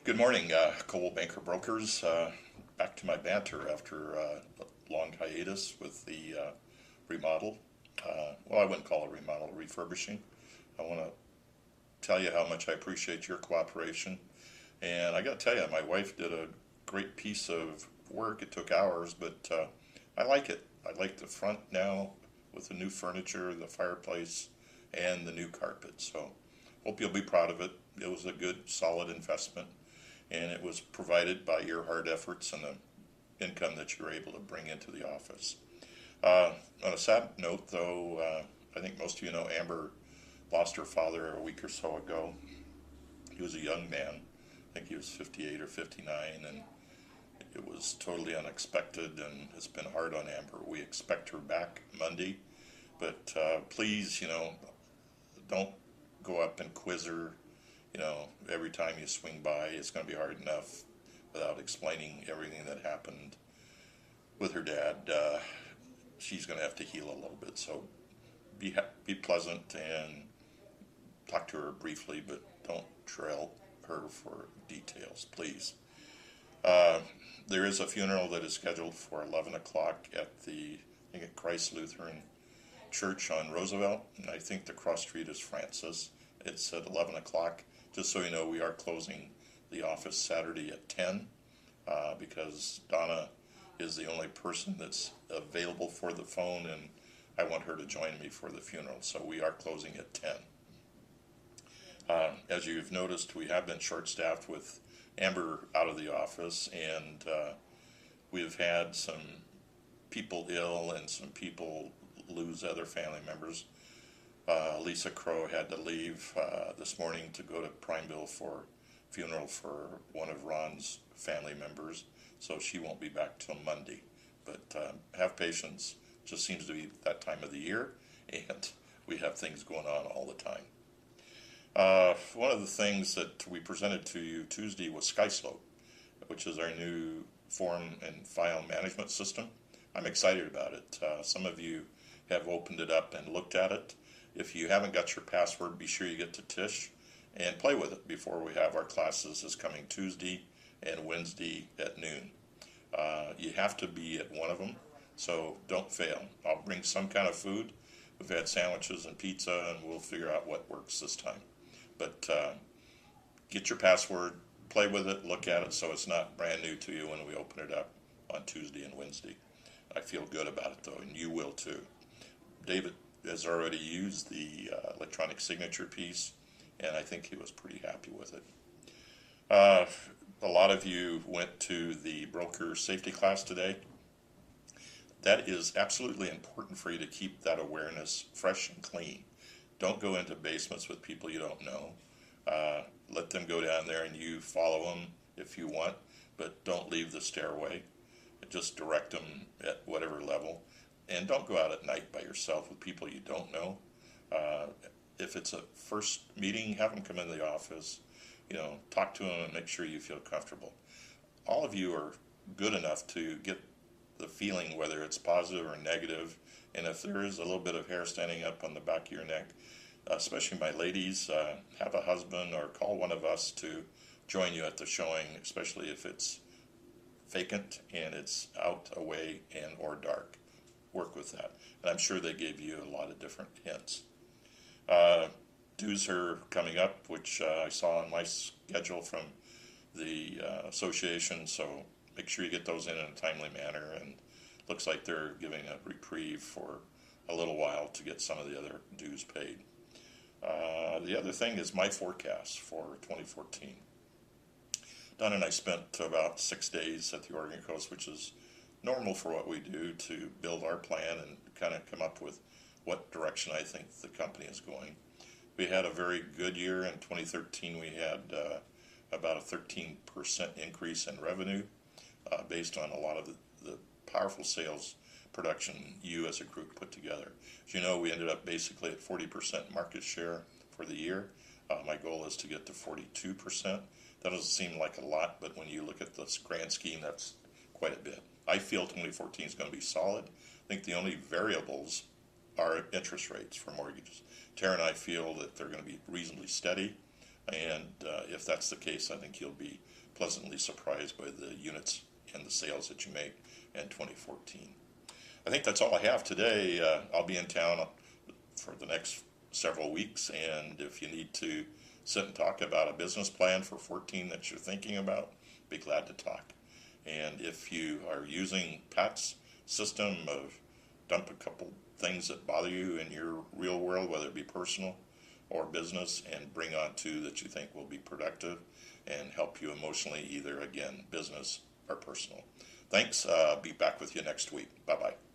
Good morning, Coldwell Banker Brokers. Back to my banter after a long hiatus with the remodel. Well, I wouldn't call it remodel, refurbishing. I want to tell you how much I appreciate your cooperation. And I got to tell you, my wife did a great piece of work. It took hours, but I like it. I like the front now with the new furniture, the fireplace, and the new carpet. So hope you'll be proud of it. It was a good, solid investment, and it was provided by your hard efforts and the income that you were able to bring into the office. On a sad note, though, I think most of you know Amber lost her father a week or so ago. He was a young man. I think he was 58 or 59, and it was totally unexpected, and it's been hard on Amber. We expect her back Monday, but please, don't go up and quiz her. Every time you swing by, it's going to be hard enough without explaining everything that happened with her dad. She's going to have to heal a little bit, so be pleasant and talk to her briefly, but don't trail her for details, please. Uh, there is a funeral that is scheduled for 11 o'clock at I think at Christ Lutheran Church on Roosevelt, and I think the cross street is Francis. It's at 11 o'clock. Just so you know, we are closing the office Saturday at 10 because Donna is the only person that's available for the phone, and I want her to join me for the funeral. So we are closing at 10. As you've noticed, we have been short-staffed with Amber out of the office, and we've had some people ill and some people lose other family members. Lisa Crow had to leave this morning to go to Primeville for funeral for one of Ron's family members, so she won't be back till Monday. But have patience. Just seems to be that time of the year, and we have things going on all the time. One of the things that we presented to you Tuesday was SkySlope, which is our new form and file management system. I'm excited about it. Some of you have opened it up and looked at it. If you haven't got your password, be sure you get to Tish and play with it before we have our classes this coming Tuesday and Wednesday at noon. You have to be at one of them, so don't fail. I'll bring some kind of food. We've had sandwiches and pizza, and we'll figure out what works this time. But get your password, play with it, look at it so it's not brand new to you when we open it up on Tuesday and Wednesday. I feel good about it, though, and you will too. David has already used the electronic signature piece, and I think he was pretty happy with it. A lot of you went to the broker safety class today. That is absolutely important for you to keep that awareness fresh and clean. Don't go into basements with people you don't know. Let them go down there and you follow them if you want, but don't leave the stairway. Just direct them at whatever level. And don't go out at night by yourself with people you don't know. If it's a first meeting, have them come in the office. Talk to them and make sure you feel comfortable. All of you are good enough to get the feeling whether it's positive or negative. And if there is a little bit of hair standing up on the back of your neck, especially my ladies, have a husband or call one of us to join you at the showing, especially if it's vacant and it's out, away, and or dark. Work with that. And I'm sure they gave you a lot of different hints. Dues are coming up, which I saw on my schedule from the association, so make sure you get those in a timely manner, and looks like they're giving a reprieve for a little while to get some of the other dues paid. The other thing is my forecast for 2014. Don and I spent about 6 days at the Oregon coast, which is normal for what we do to build our plan and kind of come up with what direction I think the company is going. We had a very good year in 2013. We had about a 13% increase in revenue based on a lot of the powerful sales production you as a group put together. As you know, we ended up basically at 40% market share for the year. My goal is to get to 42%. That doesn't seem like a lot, but when you look at this grand scheme, that's quite a bit. I feel 2014 is going to be solid. I think the only variables are interest rates for mortgages. Tara and I feel that they're going to be reasonably steady. And if that's the case, I think you'll be pleasantly surprised by the units and the sales that you make in 2014. I think that's all I have today. I'll be in town for the next several weeks, and if you need to sit and talk about a business plan for 14 that you're thinking about, be glad to talk. And if you are using Pat's system of dump a couple things that bother you in your real world, whether it be personal or business, and bring on two that you think will be productive and help you emotionally, either again business or personal. Thanks. Be back with you next week. Bye bye.